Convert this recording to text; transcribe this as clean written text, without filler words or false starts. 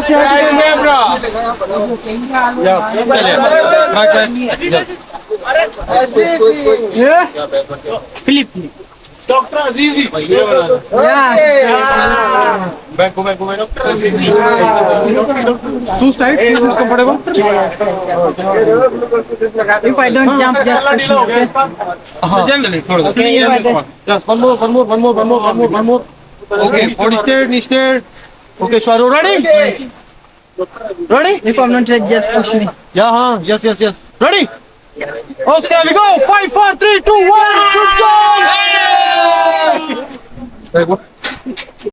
Yes, you have to Right, bro. Yes. चलिए back. Yeah. Philip. Doctor Azizi. Yeah. Back, go back. Shoes tight. Shoes is comfortable. If I don't jump, just push me, okay? चलिए थोड़ा सा. Yes. One more. Okay. Body straight, knee straight. Okay, Shwaru, ready? Ready? If I'm not ready, just push me. Yeah, huh? Yes. Ready? Okay, we go. 5, 4, 3, 2, 1. Shoot, jump!